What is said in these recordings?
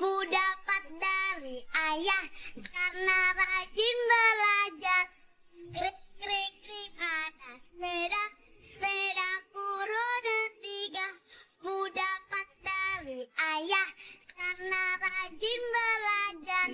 ku dapat dari ayah karena rajin belajar. Krik krik krik ada sepeda, sepedaku roda 3. Ku dapat dari ayah karena rajin belajar.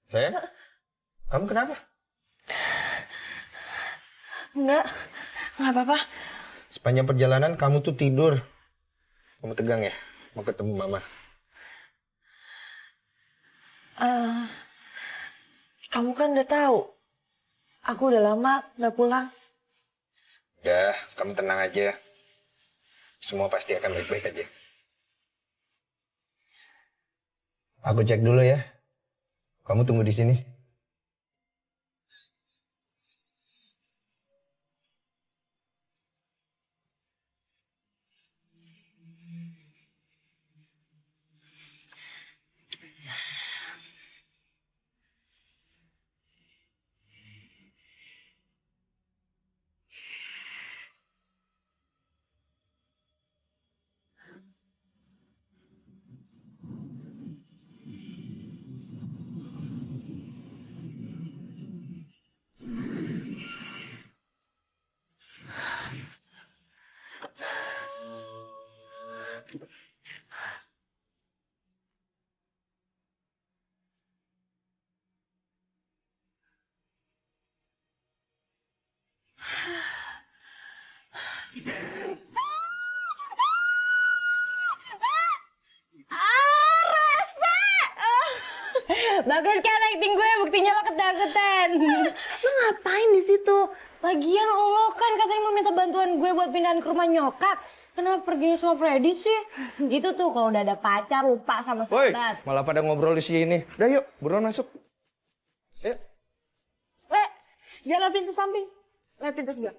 Sayang, kamu kenapa? Enggak apa-apa. Sepanjang perjalanan kamu tuh tidur. Kamu tegang ya? Mau ketemu mama. Kamu kan udah tahu. Aku udah lama nggak pulang. Udah, kamu tenang aja. Semua pasti akan baik-baik aja. Aku cek dulu ya. Kamu tunggu di sini. Bagus kan acting gue, buktinya lo ketakutan. Lo ngapain di situ? Lagian lo kan katanya mau minta bantuan gue buat pindahan ke rumah nyokap. Kenapa pergi sama Freddy sih? Gitu tuh kalau udah ada pacar lupa sama Woi, sahabat. malah pada ngobrol di sini. Udah yuk, buruan masuk. Yuk. Jalan pintu samping. Lihat pintu sebelah.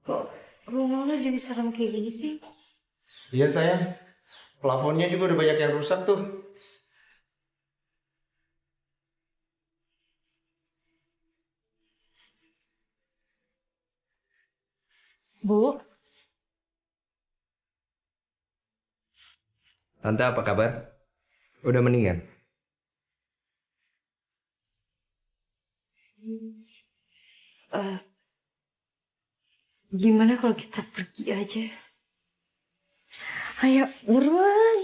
Kok rumah lo jadi serem kayak gini sih? Iya sayang, plafonnya juga udah banyak yang rusak tuh. Bu, Tante apa kabar? Udah mendingan? Gimana kalau kita pergi aja? Ayo, buruan.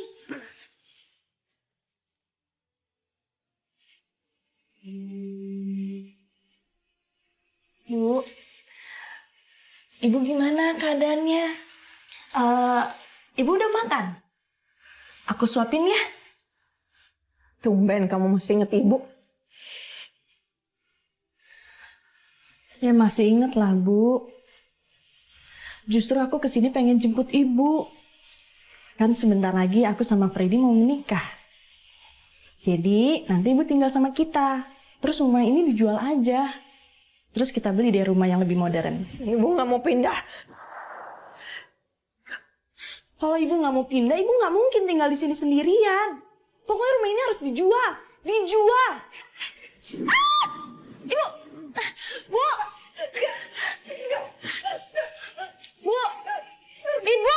Bu, Ibu gimana keadaannya? Ibu udah makan? Aku suapin ya. Tumben kamu masih inget ibu. Ya masih inget lah, Bu. Justru aku kesini pengen jemput ibu. Kan sebentar lagi aku sama Freddy mau menikah. Jadi nanti ibu tinggal sama kita. Terus rumah ini dijual aja. Terus kita beli deh rumah yang lebih modern. Ibu nggak mau pindah. Kalau ibu nggak mau pindah, ibu nggak mungkin tinggal di sini sendirian. Pokoknya rumah ini harus dijual. Dijual! Ah! Ibu! Bu! Bu! Ibu!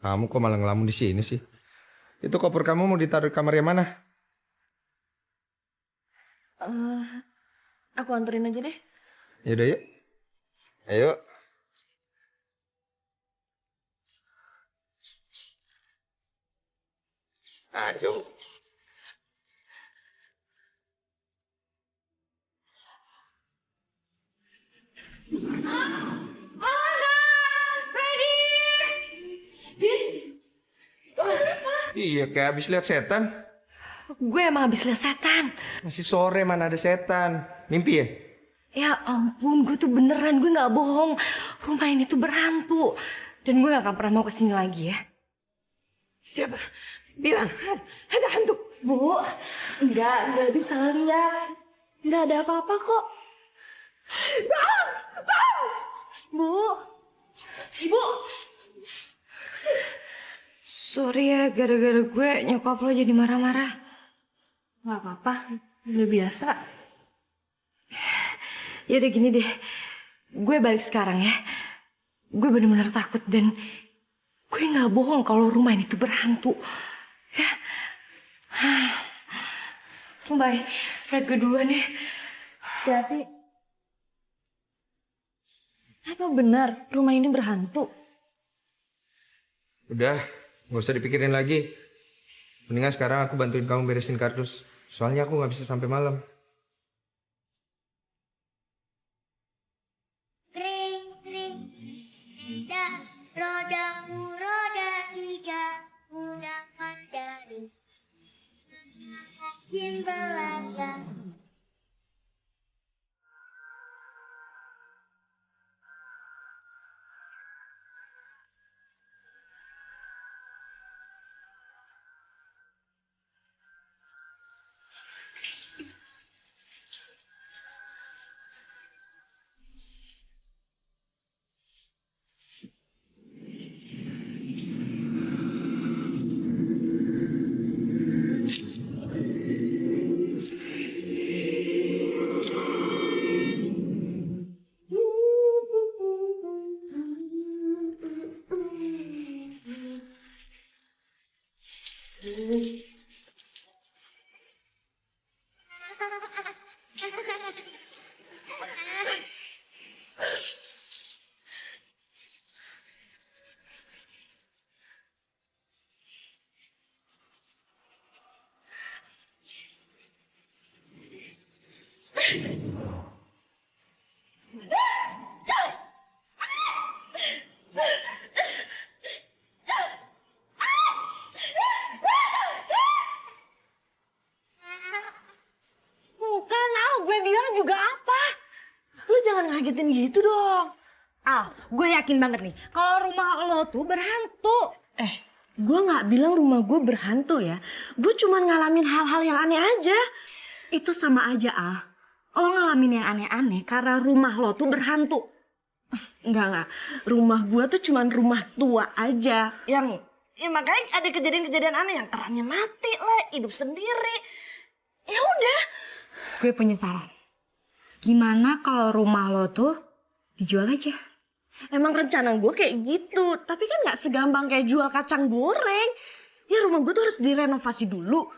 Kamu kok malah ngelamun di sini sih? Itu koper kamu mau ditaruh di kamar yang mana? Aku anterin aja deh. Yaudah yuk. Ayo. Ayo. Iya, kayak habis lihat setan. Gue emang habis lihat setan. Masih sore mana ada setan. Mimpi ya? Ya ampun, gue tuh beneran, gue gak bohong. Rumah ini tuh berhantu. Dan gue gak akan pernah mau kesini lagi ya. Siapa? Bilang ada hantu. Bu, enggak bisa lihat. Enggak ada apa-apa kok. Bu, Ibu. Sorry ya, gara-gara gue nyokap lo jadi marah-marah. Gak apa-apa, udah biasa. Ya udah gini deh, gue balik sekarang ya. Gue bener-bener takut dan gue gak bohong kalau rumah ini tuh berhantu. Ya. Bye, Fred gue duluan ya. Hati-hati. Apa benar rumah ini berhantu? Udah, nggak usah dipikirin lagi. Mendingan sekarang aku bantuin kamu beresin kardus. Soalnya aku nggak bisa sampai malam. Kring, kring, rodamu roda tiga, undangan dari rajin Belanda. Bukan, Al. Gue bilang juga apa? Lu jangan ngagetin gitu dong. Al, gue yakin banget nih kalau rumah lo tuh berhantu. Gue nggak bilang rumah gue berhantu ya. Gue cuma ngalamin hal-hal yang aneh aja. Itu sama aja, Al. Lo ngalamin yang aneh-aneh karena rumah lo tuh berhantu. Enggak. Rumah gue tuh cuma rumah tua aja. Yang, ya makanya ada kejadian-kejadian aneh yang kerannya mati lah, hidup sendiri. Ya udah. Gue punya saran. Gimana kalau rumah lo tuh dijual aja? Emang rencana gue kayak gitu. Tapi kan gak segampang kayak jual kacang goreng. Ya rumah gue tuh harus direnovasi dulu.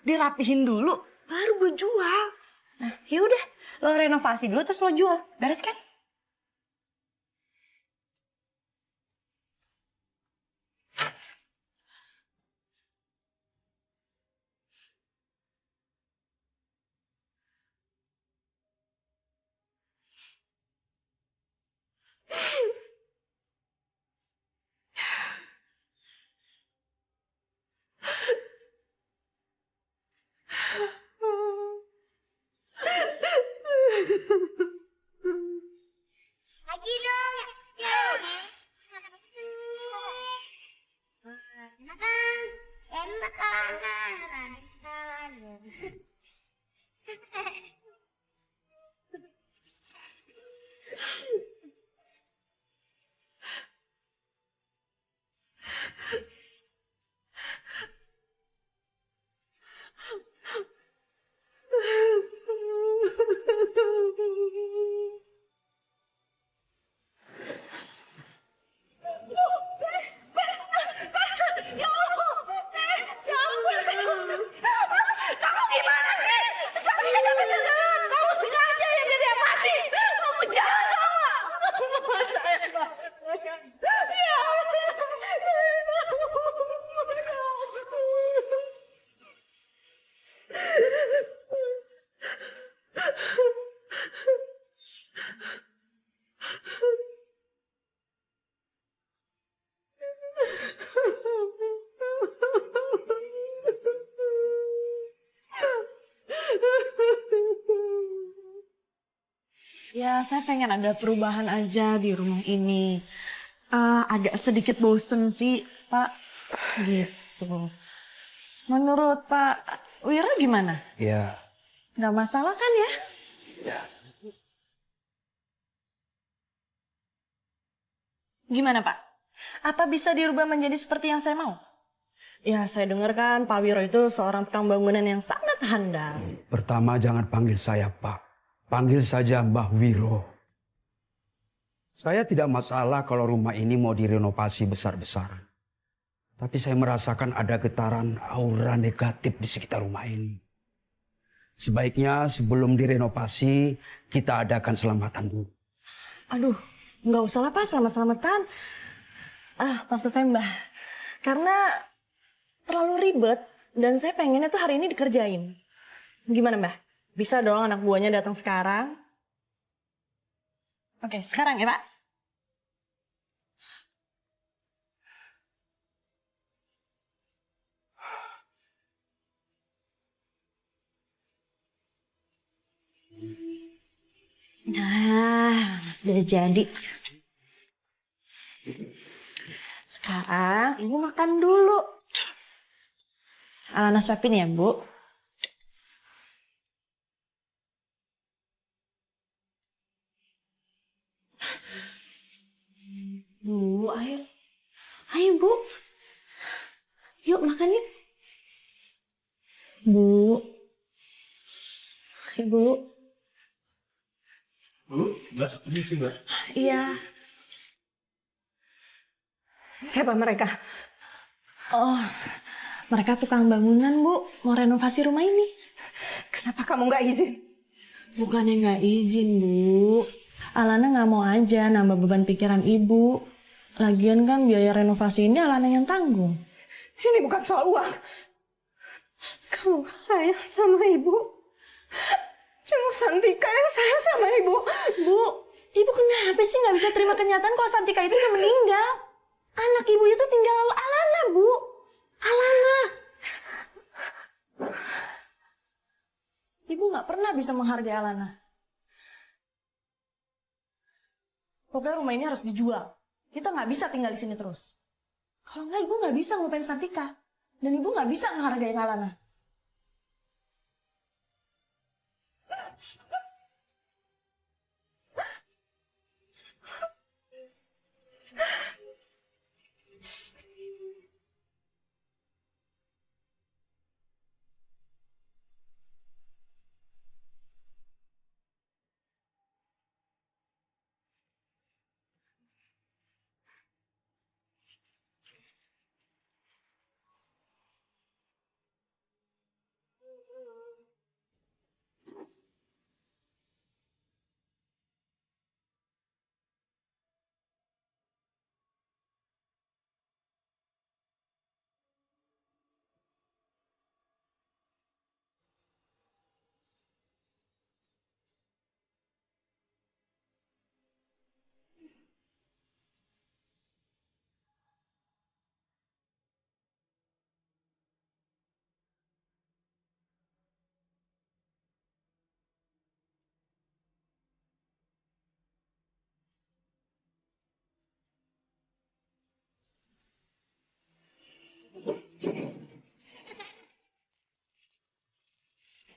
Dirapihin dulu. Baru gue jual. Nah, yaudah. Lo renovasi dulu terus lo jual. Beres kan? Lagi dong. Ya saya pengen ada perubahan aja di rumah ini. Agak sedikit bosen sih Pak. Gitu. Menurut Pak Wira gimana? Ya, Nggak masalah kan ya? ya. Gimana Pak? Apa bisa dirubah menjadi seperti yang saya mau? Ya saya dengar kan Pak Wiro itu seorang tukang bangunan yang sangat handal. Pertama jangan panggil saya Pak. Panggil saja Mbah Wiro. Saya tidak masalah kalau rumah ini mau direnovasi besar-besaran. Tapi saya merasakan ada getaran aura negatif di sekitar rumah ini. Sebaiknya sebelum direnovasi, kita adakan selamatan dulu. Aduh, nggak usah lah Pak, selamat-selamatan. Maksud saya Mbah, karena terlalu ribet dan saya pengennya tuh hari ini dikerjain. Gimana Mbah? Bisa dong anak buahnya datang sekarang? Oke, sekarang ya Pak. Nah, udah jadi. Sekarang Ibu makan dulu. Alana suapin ya, Bu. Bu, ayo. Ayo, Bu. Yuk, makan yuk. Bu. Ibu. Bu, Mbak, ini sih Mbak. Iya. Siapa mereka? Oh, mereka tukang bangunan, Bu. Mau renovasi rumah ini. Kenapa kamu nggak izin? Bukannya nggak izin, Bu. Alana nggak mau aja nambah beban pikiran Ibu. Lagian kan biaya renovasi ini Alana yang tanggung. Ini bukan soal uang. Kamu sayang sama ibu. Cuma Santika yang sayang sama ibu. Bu, Ibu kenapa sih nggak bisa terima kenyataan kalau Santika itu udah meninggal? Anak Ibu itu tinggal Alana, Bu. Alana. Ibu nggak pernah bisa menghargai Alana. Pokoknya rumah ini harus dijual. Kita nggak bisa tinggal di sini terus. Kalau nggak, Ibu nggak bisa ngelupain Santika. Dan Ibu nggak bisa menghargai Alana.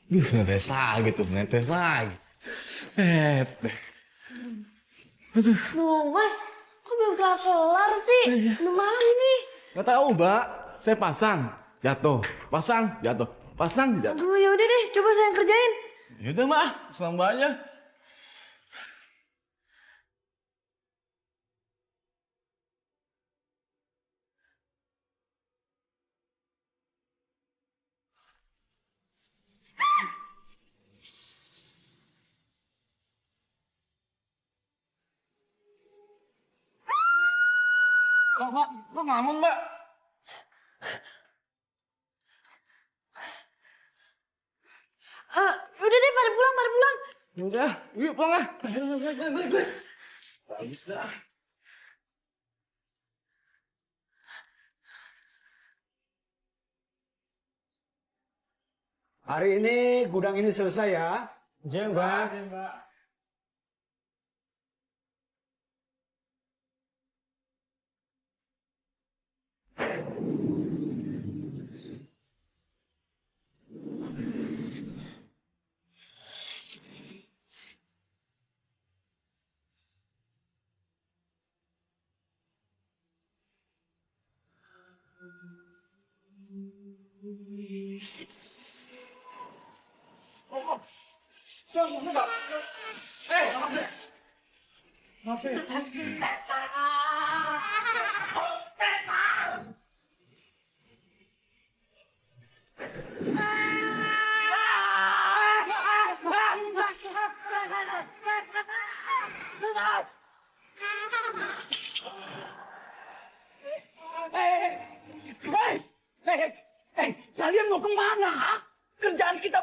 Netes lagi tuh, netes lagi. Duh, Mas, kok belum kelar-kelar sih? Udah malam nih. Gak tahu, Mbak. Saya pasang, jatuh, pasang, jatuh, pasang, jatuh. Aduh, ya udah deh, coba saya yang kerjain. Yaudah, Mbak, selang Mbaknya. Kok ngamun, Mbak? Udah deh, pada pulang, pada pulang. Udah, yuk pulang ah. Hari ini gudang ini selesai ya. Mbak.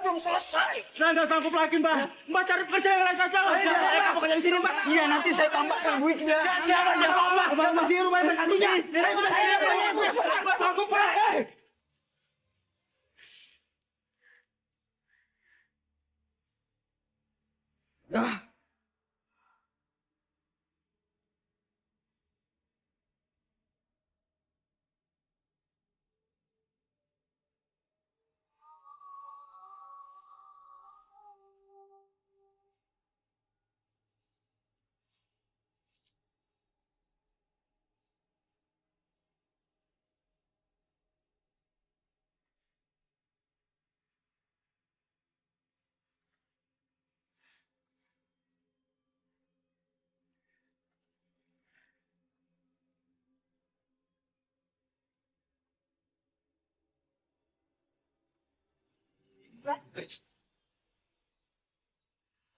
belum selesai. Saya nggak sanggup lagi, Mbak. Mbak cari pekerjaan yang lain saja. Kamu kerja di sini, Mbak. Iya, nanti saya tambahkan duitnya. Jangan, Mbak. Di rumah yang satunya. Mbak sanggup, Pak. Ah.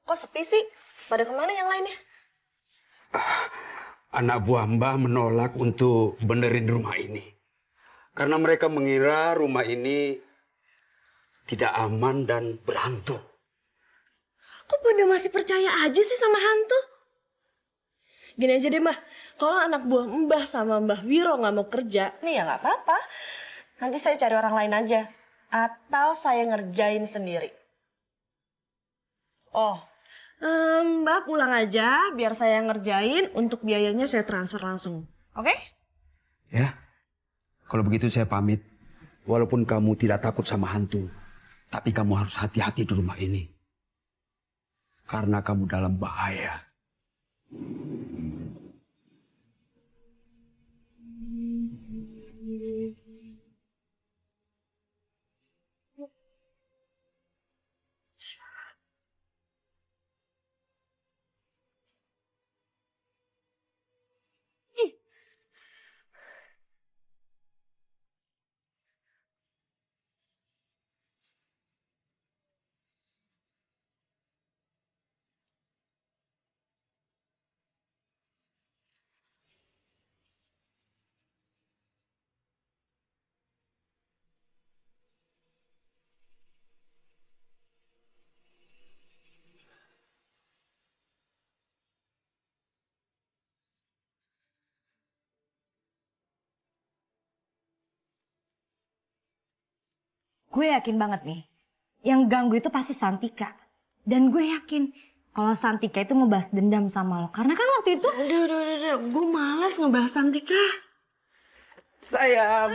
Kok sepi sih? Pada kemana yang lainnya? Anak buah Mbah menolak untuk benerin rumah ini. Karena mereka mengira rumah ini tidak aman dan berhantu. Kok pada masih percaya aja sih sama hantu? Gini aja deh, Mbah. Kalau anak buah Mbah sama Mbah Wiro nggak mau kerja, nih ya nggak apa-apa. Nanti saya cari orang lain aja. Atau saya ngerjain sendiri. Oh, Mbak pulang aja biar saya ngerjain, untuk biayanya saya transfer langsung. Oke? Ya, kalau begitu saya pamit. Walaupun kamu tidak takut sama hantu, tapi kamu harus hati-hati di rumah ini. Karena kamu dalam bahaya. Gue yakin banget nih, yang ganggu itu pasti Santika. Dan gue yakin kalau Santika itu mau balas dendam sama lo. Karena kan waktu itu... Udah. Gue malas ngebahas Santika. Sayang.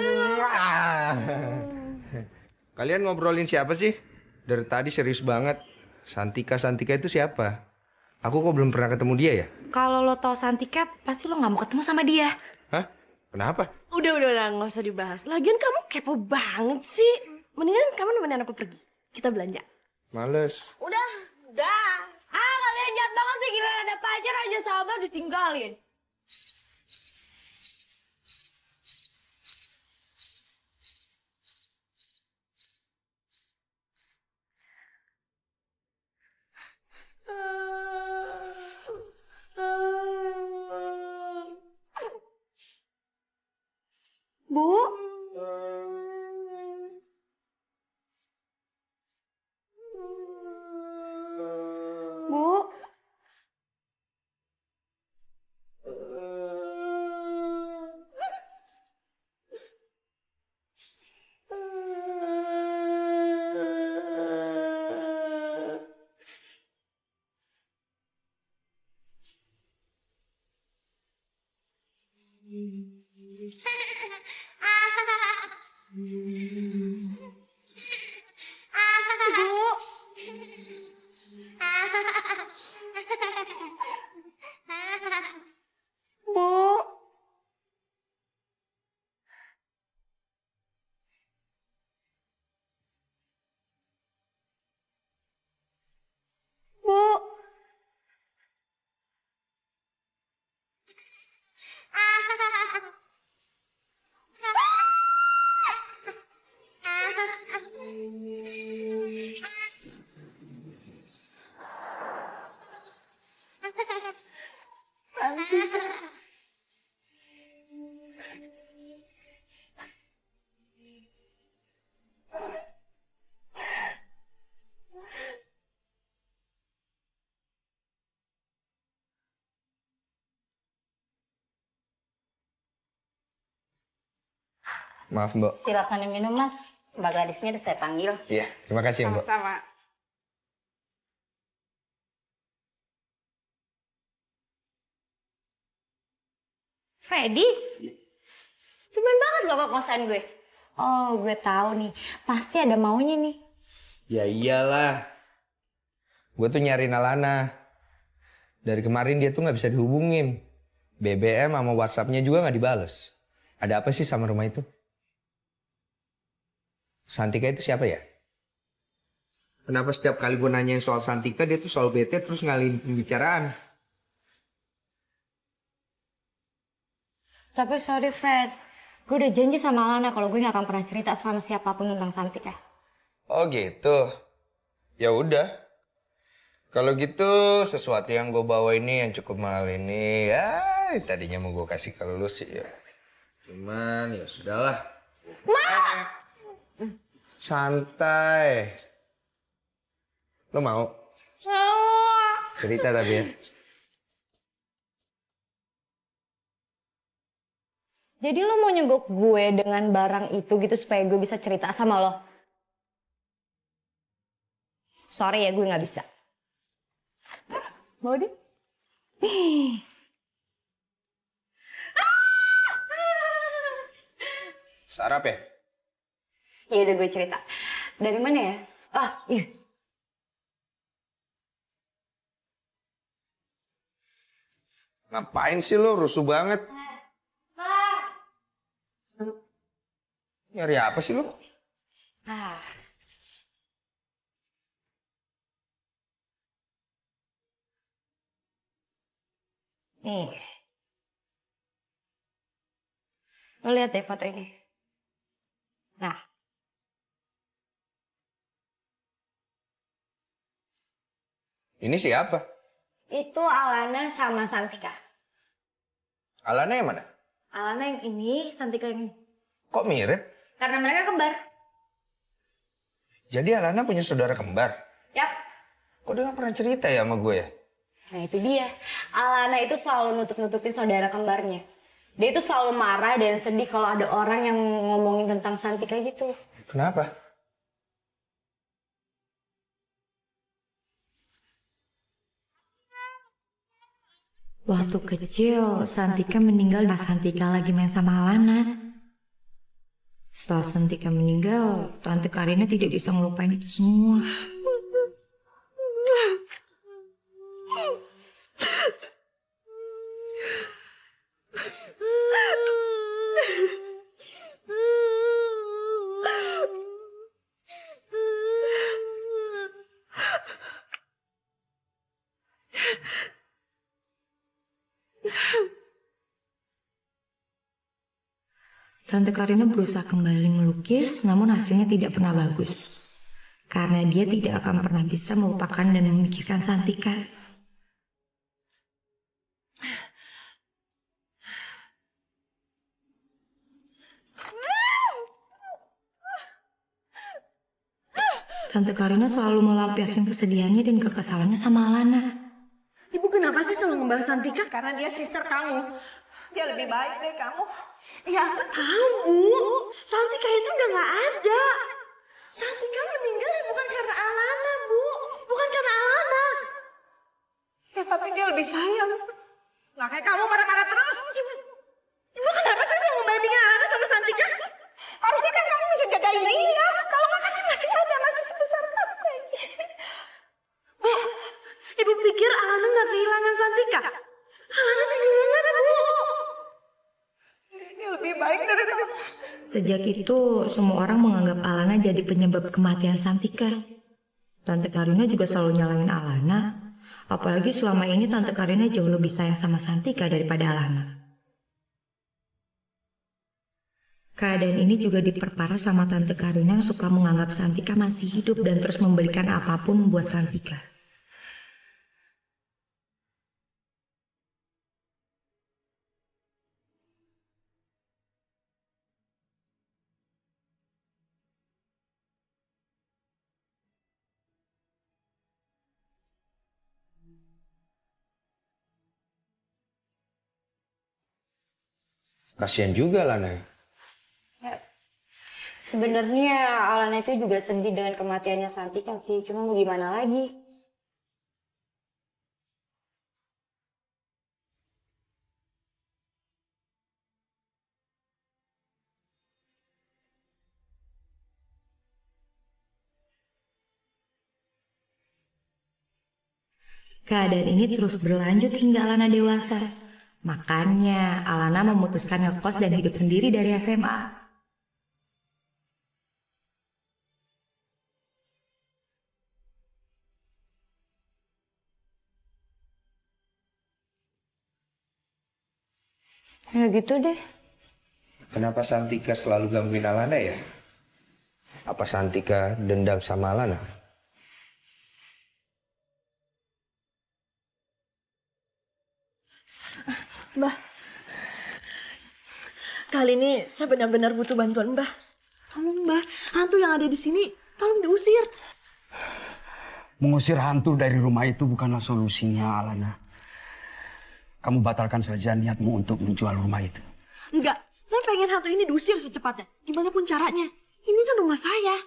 Kalian ngobrolin siapa sih? Dari tadi serius banget. Santika itu siapa? Aku kok belum pernah ketemu dia ya? Kalau lo tau Santika, pasti lo gak mau ketemu sama dia. Hah? Kenapa? Udah, nggak usah dibahas. Lagian kamu kepo banget sih. Mendingan kamu nemenin aku pergi. Kita belanja. Males. Udah. Kalian jahat banget sih, gila ada pacar aja sahabat ditinggalin. Bu? Bu? Bu? Bu? Maaf, Mbak. Silakan diminum, Mas. Mbak gadisnya udah saya panggil. Iya, terima kasih ya, Mbak. Sama. Freddy? Cuman banget lo ke kosan gue. Oh, gue tahu nih. Pasti ada maunya nih. Ya iyalah. Gue tuh nyariin Alana. Dari kemarin dia tuh nggak bisa dihubungin. BBM sama WhatsApp-nya juga nggak dibales. Ada apa sih sama rumah itu? Santika itu siapa ya? Kenapa setiap kali gue nanyain soal Santika dia tuh selalu bete terus ngalihin pembicaraan? Tapi sorry Fred, gue udah janji sama Alana kalau gue gak akan pernah cerita sama siapapun tentang Santika. Oh gitu. Ya udah. Kalau gitu sesuatu yang gue bawa ini yang cukup mahal ini ya tadinya mau gue kasih ke lu sih ya. Cuman ya sudahlah. Santai. Lo mau? Cerita tapi ya. Jadi lo mau nyogok gue dengan barang itu gitu supaya gue bisa cerita sama lo? Sorry ya gue gak bisa. Mau deh? Sarap ya? Ya udah gue cerita. Dari mana ya? Ah, iya. Ngapain sih lo rusuh banget? Nyari apa sih lo? Ah. Nih. Lo lihat deh foto ini. Nah. Ini siapa? Itu Alana sama Santika. Alana yang mana? Alana yang ini, Santika yang ini. Kok mirip? Karena mereka kembar. Jadi Alana punya saudara kembar? Yap. Kok dia gak pernah cerita ya sama gue ya? Nah itu dia. Alana itu selalu nutup-nutupin saudara kembarnya. Dia itu selalu marah dan sedih kalau ada orang yang ngomongin tentang Santika gitu. Kenapa? Waktu kecil, Santika meninggal dan Santika lagi main sama Alana. Setelah Santika meninggal, Tante Karina tidak bisa ngelupain itu semua. Tante Karina berusaha kembali melukis, namun hasilnya tidak pernah bagus. Karena dia tidak akan pernah bisa melupakan dan memikirkan Santika. Tante Karina selalu melampiaskan kesedihannya dan kekesalannya sama Alana. Ibu kenapa sih selalu ngebahas Santika? Karena dia sister kamu. Dia lebih baik deh kamu. Ya aku tahu Bu, Santika itu udah gak ada. Santika meninggal ya bukan karena Alana Bu, bukan karena Alana. Ya tapi dia lebih sayang. Nggak kayak kamu marah-marah terus. Ibu kenapa sih selalu membandingin Alana sama Santika? Harusnya kan kamu bisa jagain dia. Kalau nggak kan dia masih ada, masih sebesar kamu kayak gini. Bu, Ibu pikir Alana gak kehilangan Santika? Alana kehilangan Bu. Dia lebih baik dari kamu. Sejak itu, semua orang menganggap Alana jadi penyebab kematian Santika. Tante Karina juga selalu nyalain Alana. Apalagi selama ini Tante Karina jauh lebih sayang sama Santika daripada Alana. Keadaan ini juga diperparah sama Tante Karina yang suka menganggap Santika masih hidup dan terus memberikan apapun buat Santika. Kasian juga Lana. Sebenarnya Alana itu juga sedih dengan kematiannya Santika sih. Cuma mau gimana lagi? Keadaan ini terus berlanjut hingga Alana dewasa. Makanya Alana memutuskan ngekos dan hidup sendiri dari SMA. Ya gitu deh. Kenapa Santika selalu gangguin Alana ya? Apa Santika dendam sama Alana? Mbah, kali ini saya benar-benar butuh bantuan Mbah. Tolong Mbah, hantu yang ada di sini tolong diusir. Mengusir hantu dari rumah itu bukanlah solusinya, Alana. Kamu batalkan saja niatmu untuk menjual rumah itu. Enggak, saya pengen hantu ini diusir secepatnya. Gimana pun caranya. Ini kan rumah saya.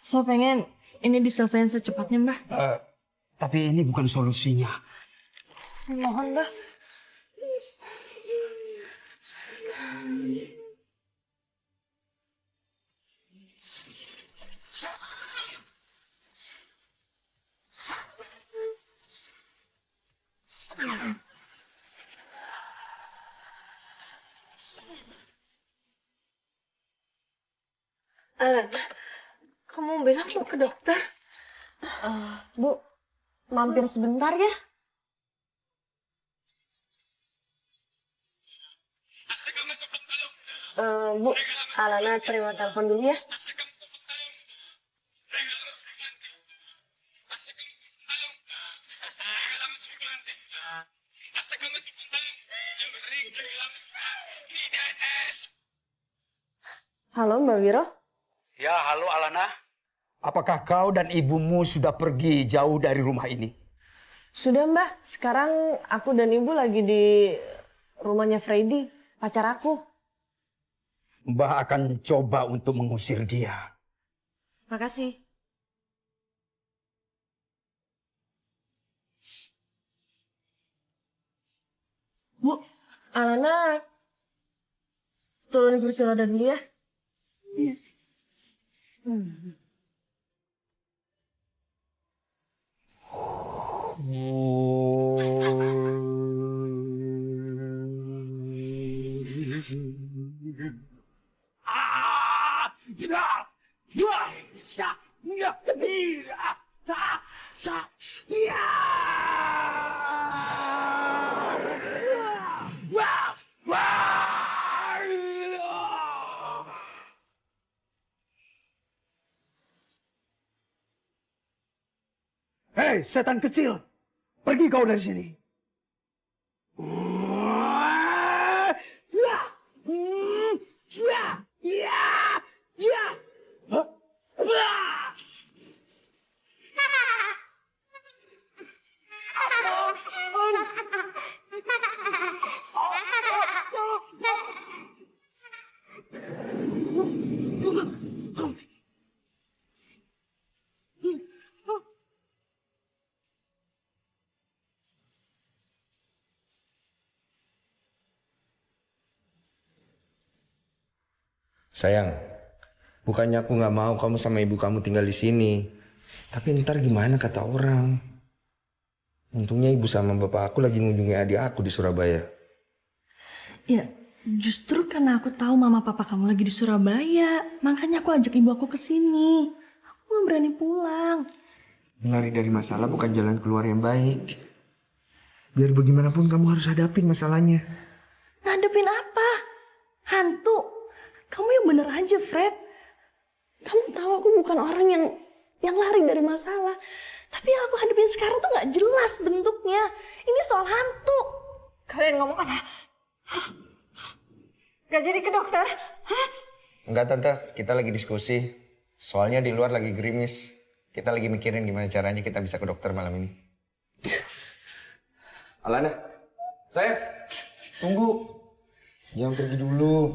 Saya pengen ini diselesaikan secepatnya, Mbah. Tapi ini bukan solusinya. Saya mohon, Mbah. Kamu bilang mau ke dokter? Bu, mampir sebentar ya. Bu, Alana terima telepon dulu ya. Halo Mbak Wiro. Ya, halo Alana. Apakah kau dan ibumu sudah pergi jauh dari rumah ini? Sudah Mbak, sekarang aku dan Ibu lagi di rumahnya Freddy, pacar aku. Mbah akan coba untuk mengusir dia. Makasih. Bu, Alana turun kursi roda dulu ya. Hei, setan kecil. Pergi kau dari sini. Sayang, bukannya aku nggak mau kamu sama ibu kamu tinggal di sini. Tapi ntar gimana kata orang? Untungnya ibu sama bapak aku lagi ngunjungi adik aku di Surabaya. Ya, justru karena aku tahu mama papa kamu lagi di Surabaya, makanya aku ajak ibu aku ke sini. Aku nggak berani pulang. Lari dari masalah bukan jalan keluar yang baik. Biar bagaimanapun kamu harus hadapin masalahnya. Ngadepin apa? Hantu? Kamu yang bener aja, Fred. Kamu tahu aku bukan orang yang lari dari masalah. Tapi yang aku hadapin sekarang tuh gak jelas bentuknya. Ini soal hantu. Kalian ngomong apa? Gak jadi ke dokter? Hah? Enggak tante, kita lagi diskusi. Soalnya di luar lagi gerimis. Kita lagi mikirin gimana caranya kita bisa ke dokter malam ini. Alana, sayang. Tunggu. Jangan pergi dulu.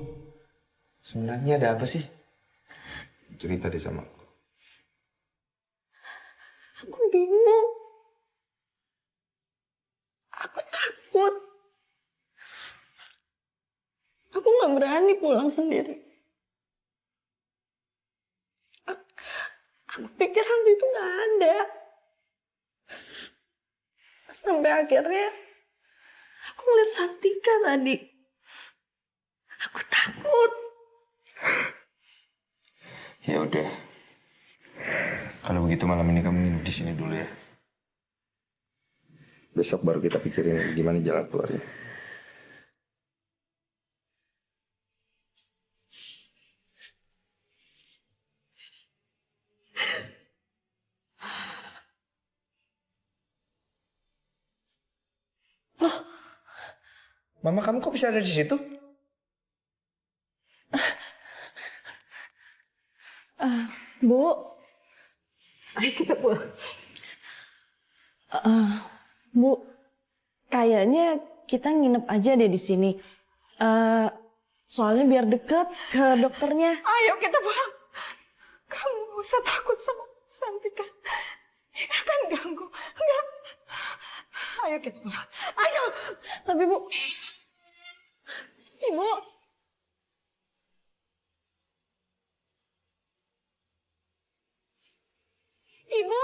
Sebenarnya ada apa sih? Cerita deh sama aku. Aku bingung. Aku takut. Aku nggak berani pulang sendiri. Aku pikir hantu itu nggak ada. Sampai akhirnya aku ngeliat Santika tadi. Aku takut. Ya udah. Kalau begitu malam ini kamu nginep di sini dulu ya. Besok baru kita pikirin gimana jalan keluarnya. Loh, mama kamu kok bisa ada di situ? Bu, ayo kita pulang. Bu, kayaknya kita nginep aja deh di sini. Soalnya biar deket ke dokternya. Ayo kita pulang. Kamu gak usah takut sama Santika. Dia gak akan ganggu. Enggak. Ayo kita pulang. Ayo. Tapi Bu. Ibu. Ibu.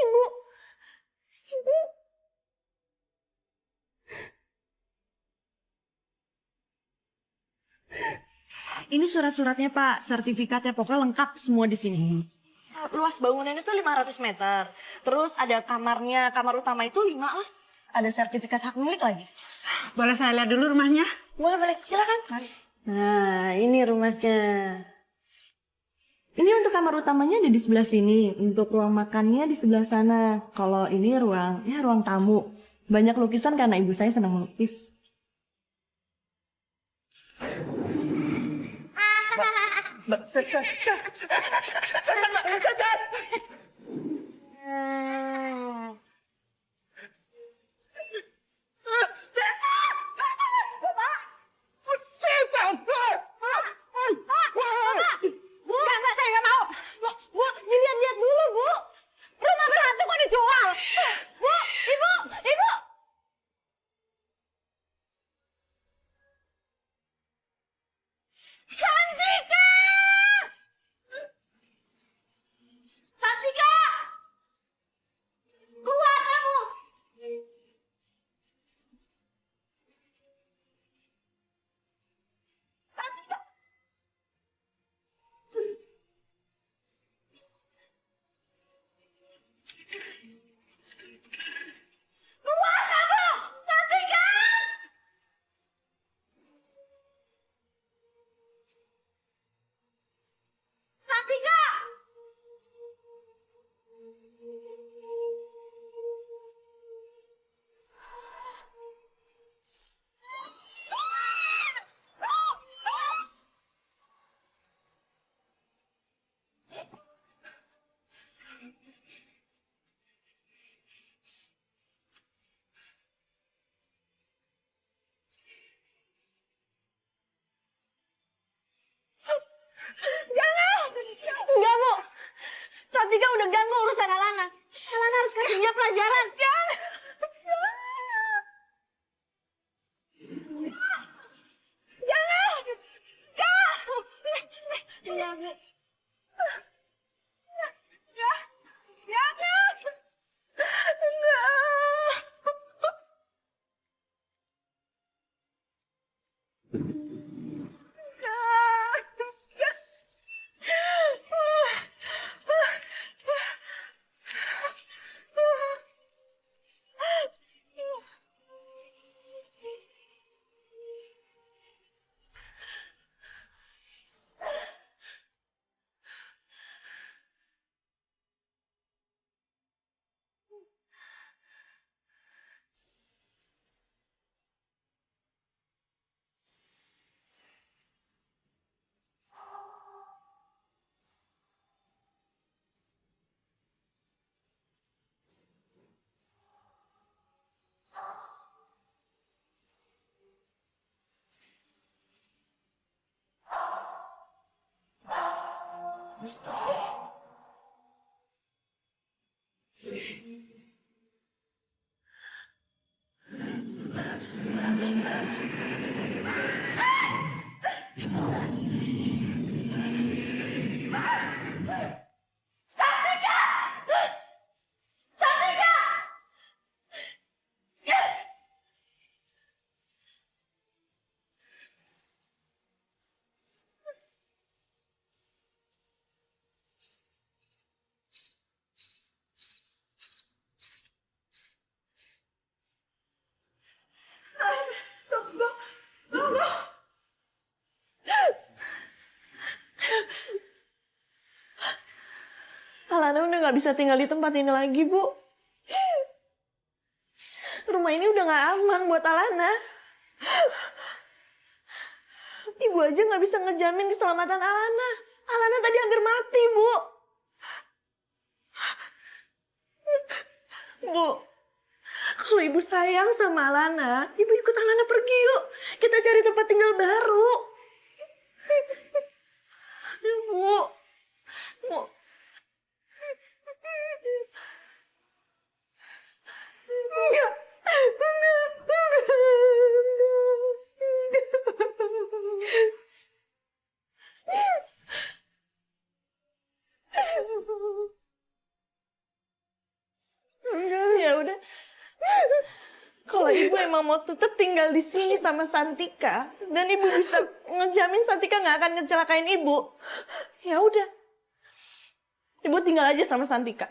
Ibu. Ibu. Ini surat-suratnya Pak, sertifikatnya pokoknya lengkap semua di sini. Luas bangunannya tuh 500 meter. Terus ada kamarnya, kamar utama itu 5 lah. Ada sertifikat hak milik lagi. Boleh saya lihat dulu rumahnya? Boleh, silakan. Mari. Nah, ini rumahnya. Ini untuk kamar utamanya ada di sebelah sini. Untuk ruang makannya di sebelah sana. Kalau ini ruang tamu. Banyak lukisan karena ibu saya senang melukis. Enggak, saya nggak mau. Bu, dilihat-lihat dulu, Bu. Rumah berhantu kok dijual? Bu, Ibu. Santika! Santika! Keluar kamu! Santika! Keluar kamu! Santika! Santika! Enggak, Bu. Santika udah ganggu urusan Alana. Alana harus kasih dia pelajaran. Jangan. Jangan. Jangan, Bu. Jangan. Alana udah nggak bisa tinggal di tempat ini lagi, Bu. Rumah ini udah nggak aman buat Alana. Ibu aja nggak bisa ngejamin keselamatan Alana. Alana tadi hampir mati, Bu. Bu, kalau ibu sayang sama Alana, ibu ikut Alana pergi yuk. Kita cari tempat tinggal baru. Bu, Bu. Enggak. Enggak, ya udah. Kalau ibu emang mau tetap tinggal di sini sama Santika dan ibu bisa ngejamin Santika nggak akan ngecelakain ibu, ya udah. Ibu tinggal aja sama Santika.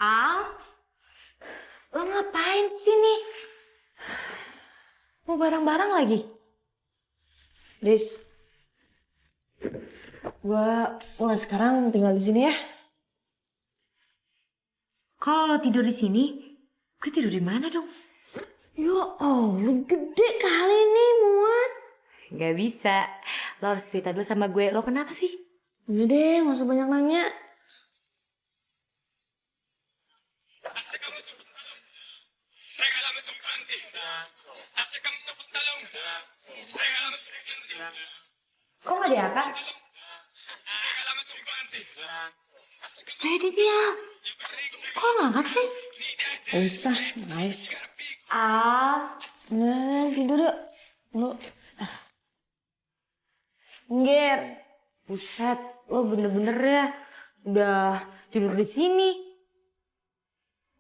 Al, lo ngapain di sini? Mau barang-barang lagi? Dis, gua mulai sekarang tinggal di sini ya. Kalau lo tidur di sini, gue tidur di mana dong? Ya Allah, gede kali nih muat. Gak bisa. Lo harus cerita dulu sama gue. Lo kenapa sih? Udah deh, nggak usah banyak nanya. Kok gak diangkat? Dia. Kok gak angkat sih? Nggak usah, nice. Al, Nah, tidur yuk. Lu, Ngger. buset. Lo bener-bener ya udah tidur di sini.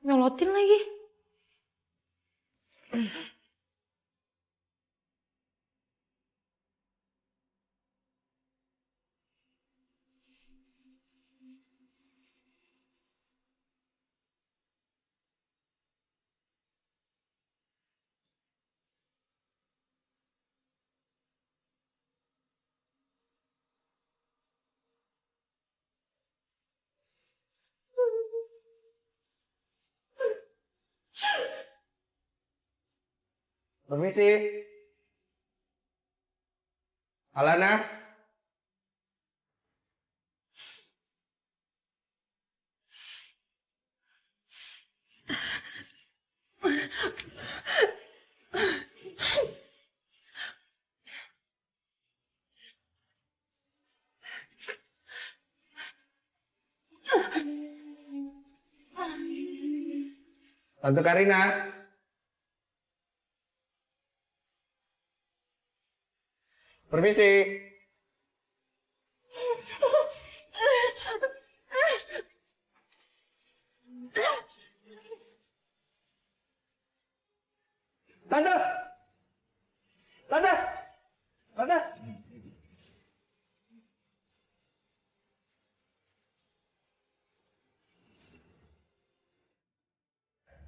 Nyolotin lagi. Permisi. Alana. Tante Karina. Permisi. Tante. Tante. Tante.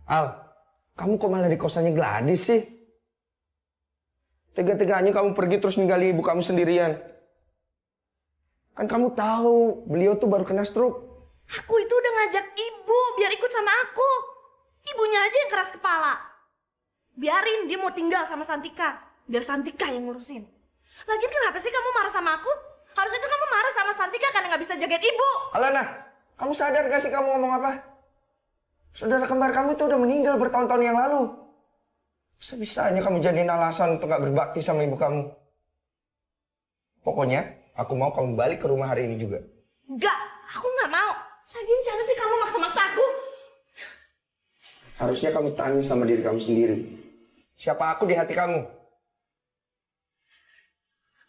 Al, Kamu kok malah di kosannya Gladys sih? Tega-teganya kamu pergi terus ninggalin ibu kamu sendirian. Kan kamu tahu beliau tuh baru kena stroke. Aku itu udah ngajak ibu biar ikut sama aku. Ibunya aja yang keras kepala. Biarin dia mau tinggal sama Santika. Biar Santika yang ngurusin. Lagian kenapa sih kamu marah sama aku? Harusnya tuh kamu marah sama Santika karena gak bisa jagain ibu. Alana, kamu sadar gak sih kamu ngomong apa? Saudara kembar kamu itu udah meninggal bertahun-tahun yang lalu. Sebisanya kamu jadiin alasan untuk gak berbakti sama ibu kamu. Pokoknya, aku mau kamu balik ke rumah hari ini juga. Enggak, aku gak mau. Lagian siapa sih kamu maksa-maksa aku? Harusnya kamu tanya sama diri kamu sendiri. Siapa aku di hati kamu?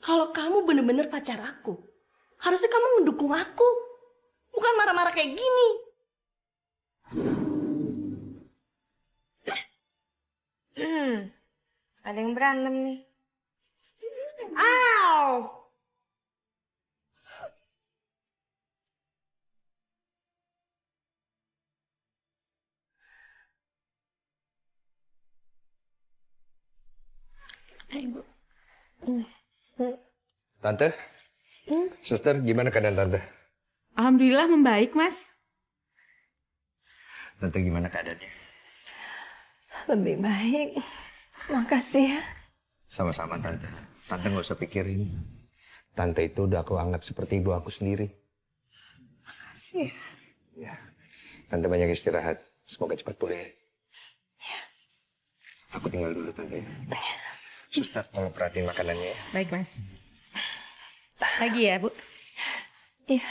Kalau kamu bener-bener pacar aku, harusnya kamu mendukung aku. Bukan marah-marah kayak gini. Ada yang berantem nih. Tante? Suster, gimana keadaan Tante? Alhamdulillah membaik, Mas. Tante gimana keadaannya? Lebih baik. Makasih ya. Sama-sama Tante. Tante gak usah pikirin. Tante itu udah aku anggap seperti ibu aku sendiri. Makasih ya. Ya. Tante banyak istirahat. Semoga cepat pulih. Ya. Aku tinggal dulu Tante. Suster, tolong perhatiin makanannya ya. Baik, Mas. Lagi ya, Bu? Iya.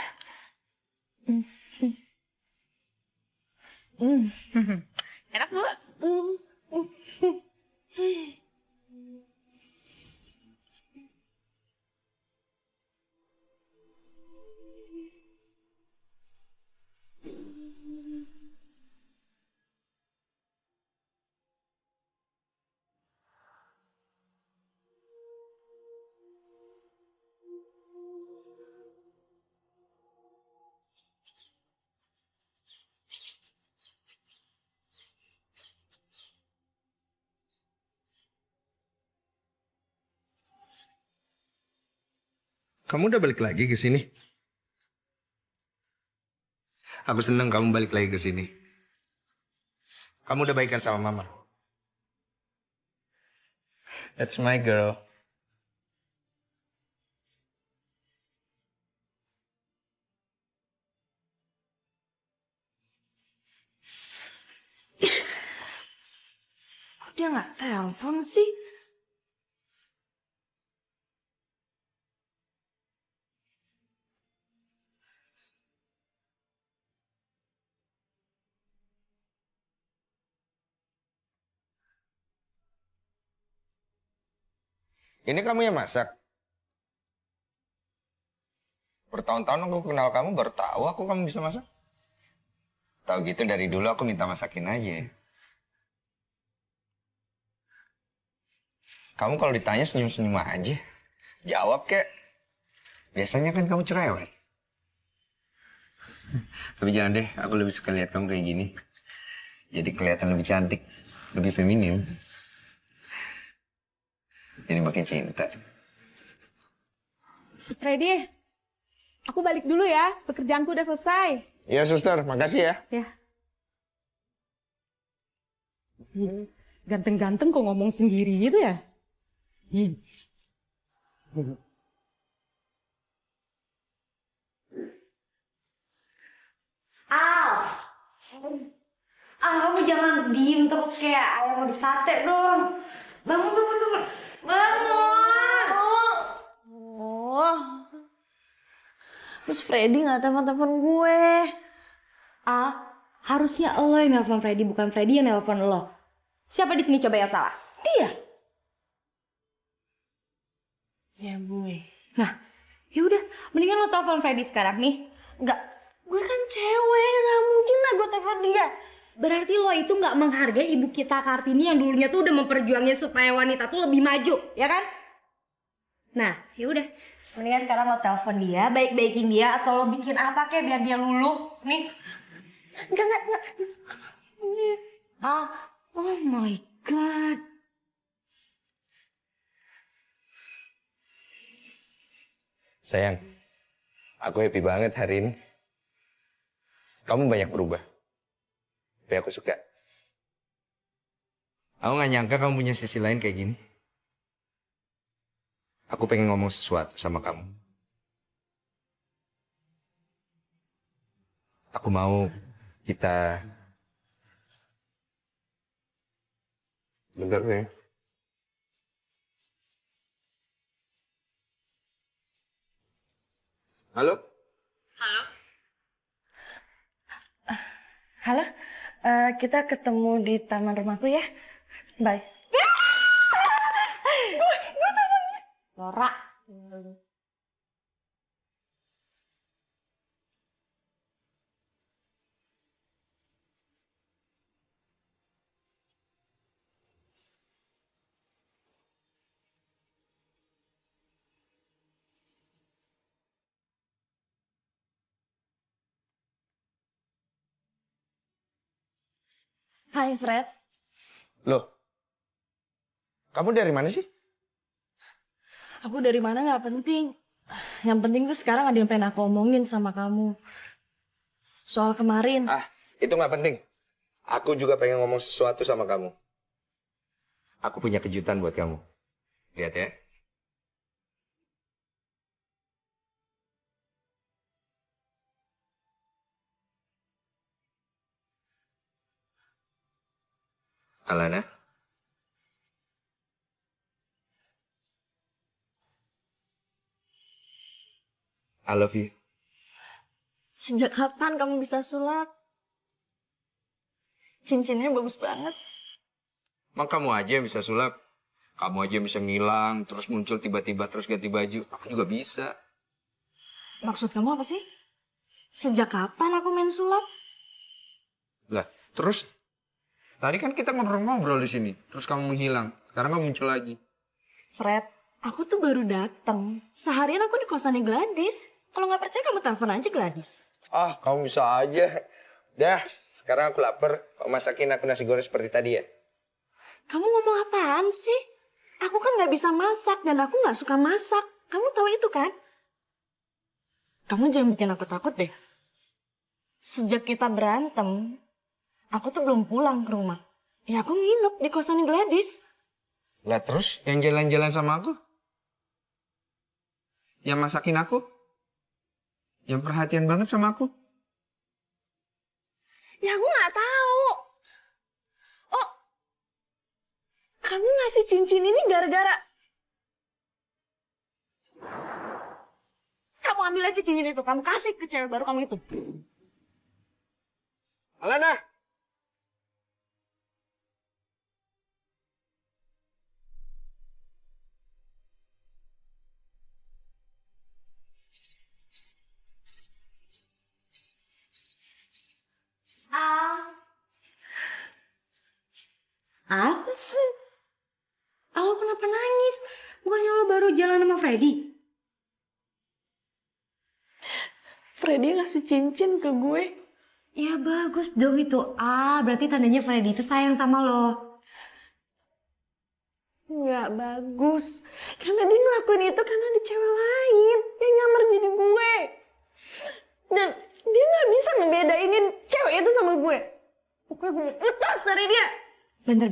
Enak, Bu? Kamu udah balik lagi ke sini? Aku senang kamu balik lagi ke sini. Kamu udah baikan sama Mama. That's my girl. Kok dia nggak telepon sih? Ini kamu yang masak? Bertahun-tahun aku kenal kamu, baru tahu aku kamu bisa masak. Tahu gitu dari dulu aku minta masakin aja. Kamu kalau ditanya senyum-senyum aja. Jawab kek. Biasanya kan kamu cerewet. Tapi jangan deh, aku lebih suka lihat kamu kayak gini. Jadi kelihatan lebih cantik, lebih feminim. Jadi makin cinta. Mas Freddy, aku balik dulu ya. Pekerjaanku udah selesai. Iya, suster. Makasih ya. Ya. Ganteng-ganteng kok ngomong sendiri gitu ya? Kamu jangan diem terus kayak ayam mau disate dong. Bangun, bangun, bangun. Bangun. Oh. Terus Freddy nggak telepon-telepon gue. Harusnya lo yang nelfon Freddy, bukan Freddy yang nelfon lo. Siapa di sini coba yang salah? Dia. Ya gue. Nah, yaudah, mendingan lo telepon Freddy sekarang nih. Enggak. Gue kan cewek, nggak mungkin lah gue telepon dia. Berarti lo itu nggak menghargai ibu kita Kartini yang dulunya tuh udah memperjuangin supaya wanita tuh lebih maju, ya kan? Nah, yaudah. Mendingan sekarang lo telepon dia, baik-baikin dia, atau lo bikin apa kek biar dia luluh. Nih. Enggak. Oh my God. Sayang, aku happy banget hari ini. Kamu banyak berubah. Tapi aku suka. Aku gak nyangka kamu punya sisi lain kayak gini. Aku pengen ngomong sesuatu sama kamu. Aku mau kita... Bentar ya. Halo? Halo, kita ketemu di taman rumahku ya. Bye. Lora. Hai Fred, Loh, kamu dari mana sih? aku dari mana nggak penting. Yang penting tuh sekarang ada yang pengen aku omongin sama kamu. Soal kemarin. Ah, itu nggak penting. Aku juga pengen ngomong sesuatu sama kamu. Aku punya kejutan buat kamu. Lihat ya. Alana. I love you. Sejak kapan kamu bisa sulap? Cincinnya bagus banget. Emang kamu aja yang bisa sulap. Kamu aja yang bisa ngilang, terus muncul tiba-tiba, terus ganti baju. Aku juga bisa. Maksud kamu apa sih? Sejak kapan aku main sulap? Lah, terus? Tadi kan kita ngobrol-ngobrol di sini. Terus kamu menghilang. Sekarang kamu muncul lagi. Fred, aku tuh baru datang. Seharian aku di kosannya Gladys. Kalau nggak percaya kamu telepon aja Gladys. Ah, kamu bisa aja. Dah, sekarang aku lapar. Kau masakin aku nasi goreng seperti tadi ya? Kamu ngomong apaan sih? Aku kan nggak bisa masak dan aku nggak suka masak. Kamu tahu itu kan? Kamu jangan bikin aku takut deh. Sejak kita berantem, aku tuh belum pulang ke rumah. Ya aku nginep di kosan Gladys. Lah terus yang jalan-jalan sama aku? Yang masakin aku? Yang perhatian banget sama aku? Ya aku nggak tahu. Oh, kamu ngasih cincin ini gara-gara... Kamu ambil aja cincin itu, kamu kasih ke cewek baru kamu itu. Alana! Apa sih? Lo kenapa nangis? Bukannya lo baru jalan sama Freddy? Freddy ngasih cincin ke gue. Ya bagus dong itu. Berarti tandanya Freddy itu sayang sama lo. Nggak bagus. Karena dia ngelakuin itu karena ada cewek lain yang nyamar jadi gue. Dan dia nggak bisa ngebedainin cewek itu sama gue. Pokoknya gue putus dari dia. Bentar.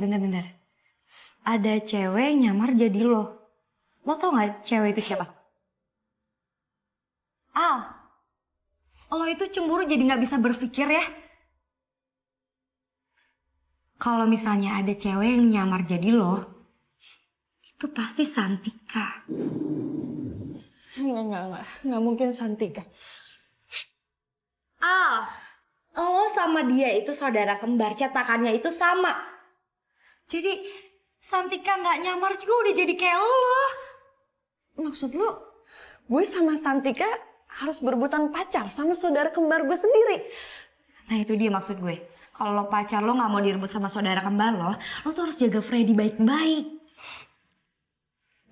Ada cewek nyamar jadi lo. Lo tau gak cewek itu siapa? Lo itu cemburu jadi gak bisa berpikir ya? Kalau misalnya ada cewek yang nyamar jadi lo, itu pasti Santika. Nggak mungkin Santika. Lo sama dia itu saudara kembar, cetakannya itu sama. Jadi Santika nggak nyamar juga udah jadi kayak lo. Maksud lo, gue sama Santika harus berebutan pacar sama saudara kembar gue sendiri. Nah itu dia maksud gue. Kalau pacar lo nggak mau direbut sama saudara kembar lo tuh harus jaga Freddy baik-baik.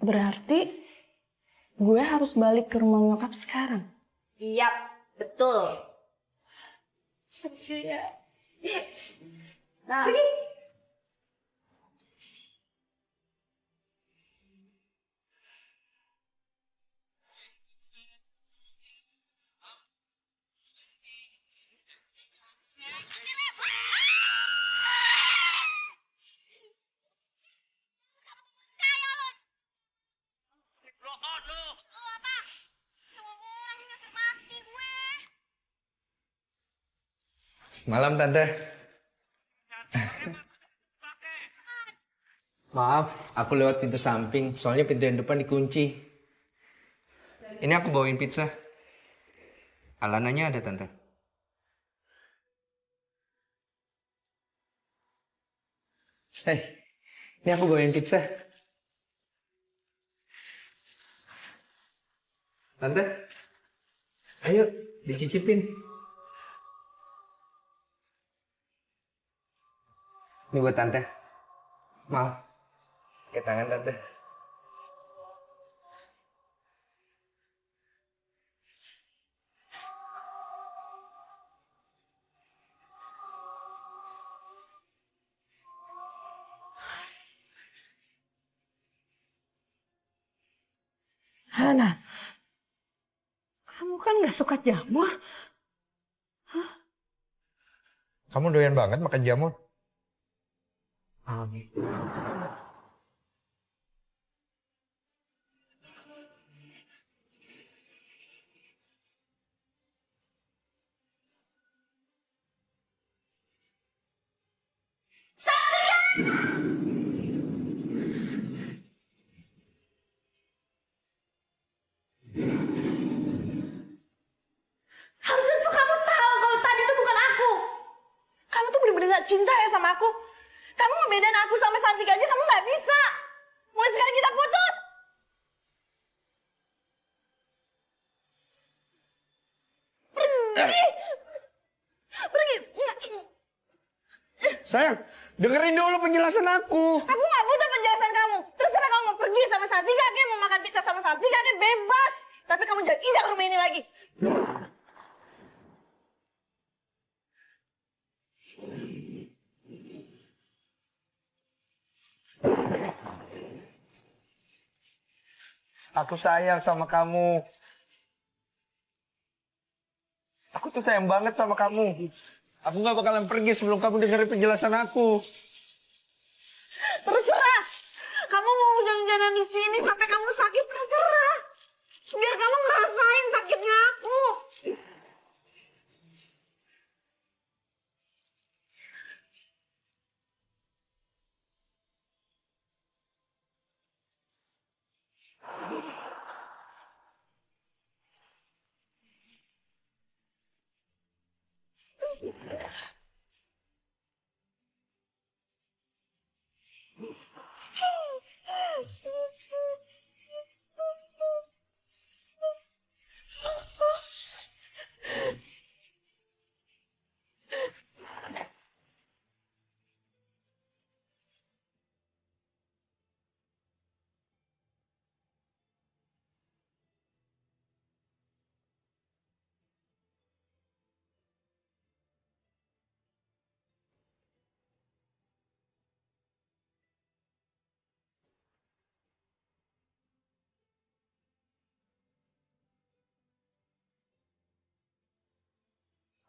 Berarti gue harus balik ke rumah nyokap sekarang. Iya, betul. Iya. Nah, Malam Tante. Maaf, aku lewat pintu samping. Soalnya pintu yang depan dikunci. Ini aku bawain pizza. Alananya ada Tante. Hei, ini aku bawain pizza. Tante, ayo dicicipin. Ini buat Tante. Maaf, ke tangan Tante. Hana, kamu kan gak suka jamur. Kamu doyan banget makan jamur? Harusnya tuh kamu tahu kalau tadi tuh bukan aku. Kamu tuh bener-bener gak cinta ya sama aku. Kamu ngebedain aku sama Santika aja kamu gak bisa. Mulai sekarang kita putus. Pergi. Pergi. Sayang, dengerin dulu penjelasan aku. Aku gak butuh penjelasan kamu. Terserah kamu mau pergi sama Santika, kayak mau makan pizza sama Santika, kayak bebas. Tapi kamu jangan injak rumah ini lagi. Aku sayang sama kamu. Aku tuh sayang banget sama kamu. Aku gak bakalan pergi sebelum kamu dengerin penjelasan aku. Terserah. Kamu mau jalan-jalan di sini sampai kamu sakit, terserah. Biar kamu ngerasain sakitnya aku.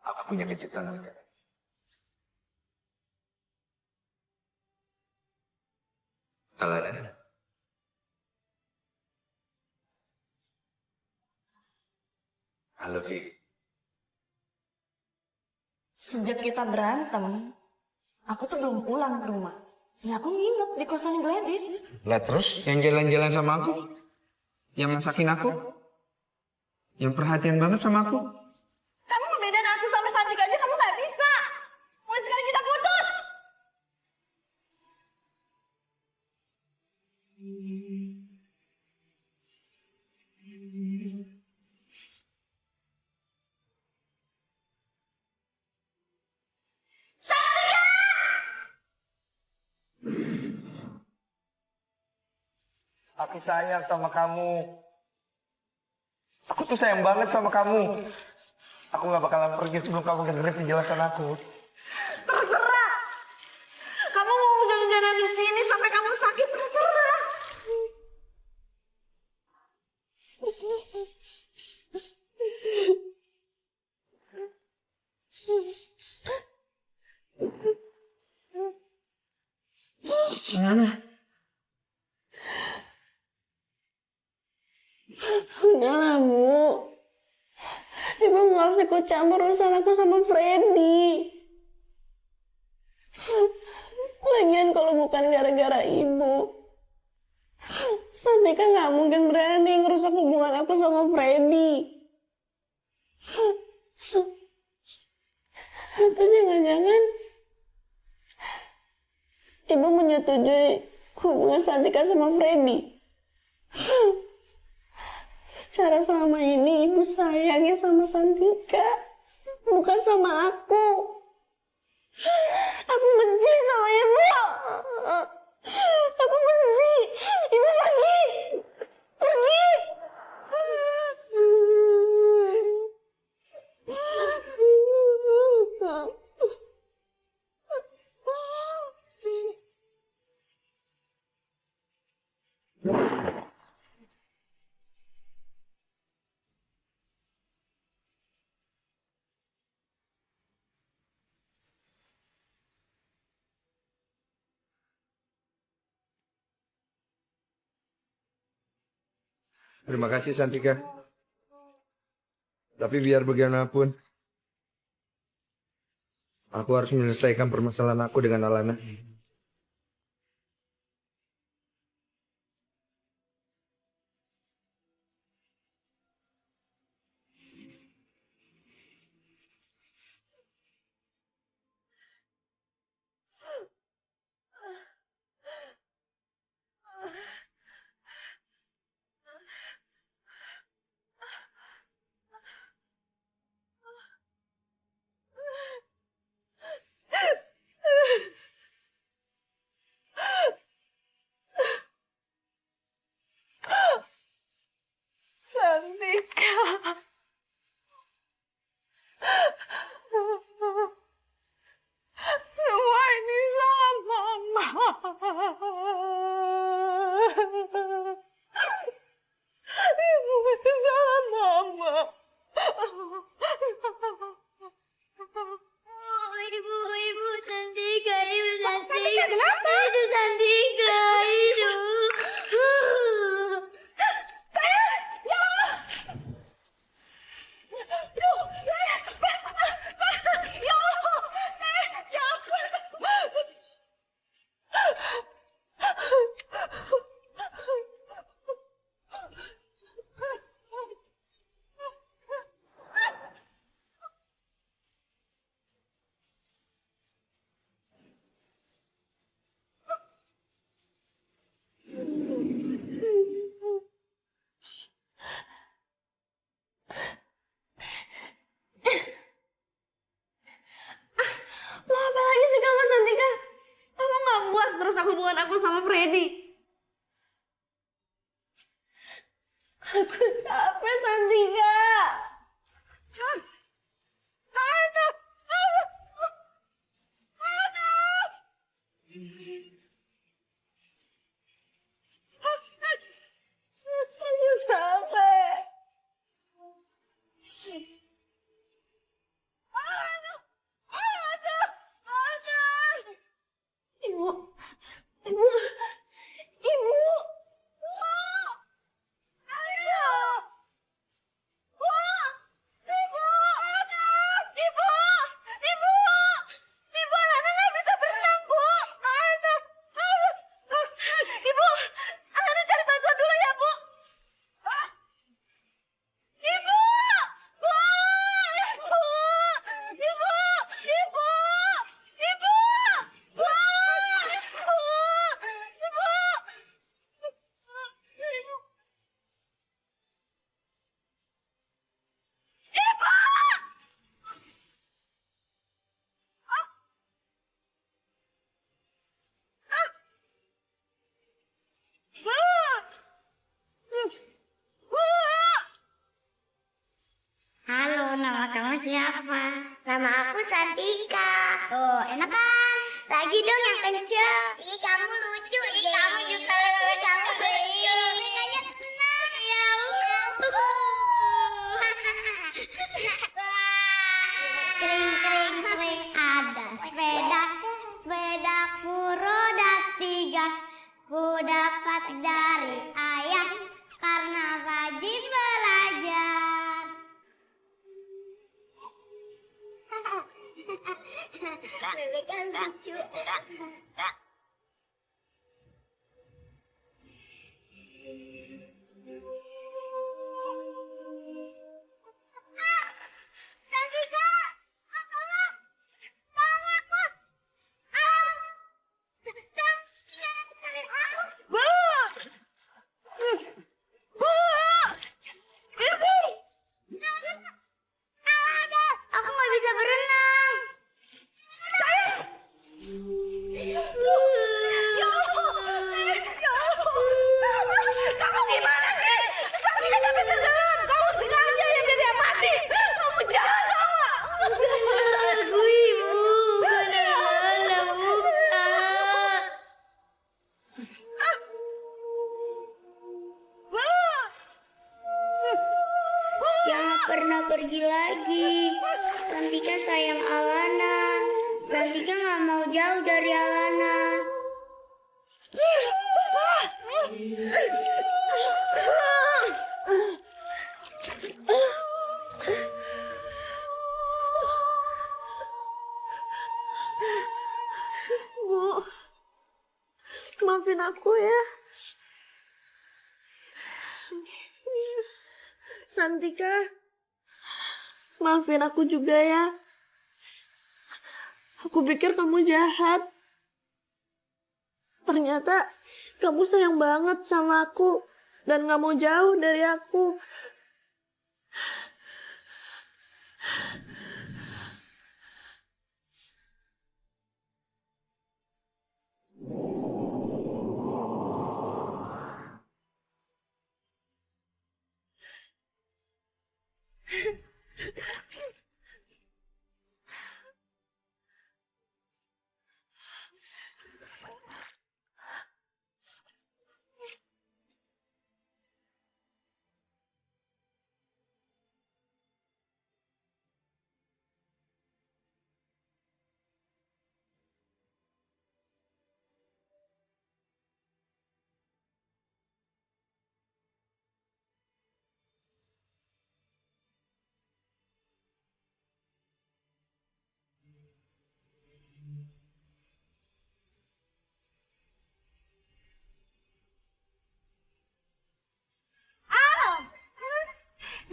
Aku punya kejutan untuk kamu. Alana. I love you. Sejak kita berantem, aku tuh belum pulang ke rumah. Ya aku nginep di kosan Gladys. Lah terus yang jalan-jalan sama aku? Yang masakin aku? Yang perhatian banget sama aku? Kamu ngebedain aku sama Santika aja kamu gak bisa. Mulai sekarang kita putus. Aku sayang sama kamu. Aku tuh sayang banget sama kamu. Aku gak bakalan pergi sebelum kamu dengerin penjelasan aku. Terserah. Kamu mau jalan-jalan di sini sampai kamu sakit, terserah. Udahlah, Bu. Ibu nggak usah ikut campur urusan aku sama Freddy. Lagian kalau bukan gara-gara ibu, Santika nggak mungkin berani ngerusak hubungan aku sama Freddy. Atau jangan-jangan ibu menyetujui hubungan Santika sama Freddy. Secara selama ini ibu sayangnya sama Santika, bukan sama aku. Aku benci sama ibu. Aku benci. Ibu pergi. Pergi. Terima kasih Santika. Tapi biar bagaimanapun, aku harus menyelesaikan permasalahan aku dengan Alana. Santika. Semua ini salah mama. Semua ini salah mama. Ibu Santika, Ibu Santika. Itu Santika, itu. Mau apa lagi sih kamu, Santika? Kamu nggak puas merusak hubungan aku sama Freddy? Aku capek, Santika. Aku capek. Ibu, ibu, ibu. Ayo. Ibu, ibu, ibu, ibu, Alana nggak bisa berenang, Bu. Ibu, Alana cari bantuan dulu ya, Bu. Ibu, Bu, ibu, ibu, ibu, ibu, Bu, ibu, Halo, nama kamu siapa? Nama aku Santika. Oh, enak kan? Lagi dong yang kenceng. Ih, kamu lucu. Ih, kamu juga lucu. Kamu lucu. Kayaknya senang. Ya, kering, kering, kering. Ada sepedaku roda 3. Ku dapat dari ayah karena rajin belajar. Dulu kan lucu. pergi lagi. Santika sayang Alana. Santika nggak mau jauh dari Alana. Bu, maafin aku ya. Santika, maafin aku juga ya. Aku pikir kamu jahat. Ternyata kamu sayang banget sama aku dan gak mau jauh dari aku.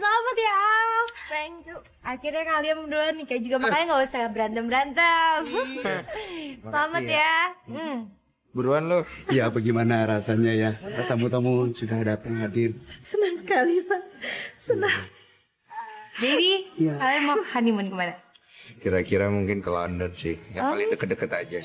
Selamat ya Al. Thank you. Akhirnya kalian berdua nikah juga, makanya nggak usah berantem. Selamat ya. Buruan lo. Ya bagaimana rasanya ya? Tamu-tamu sudah datang hadir. Senang sekali Pak. Senang. Jadi kalian mau honeymoon kemana? Kira-kira mungkin ke London sih. Yang paling deket-deket aja.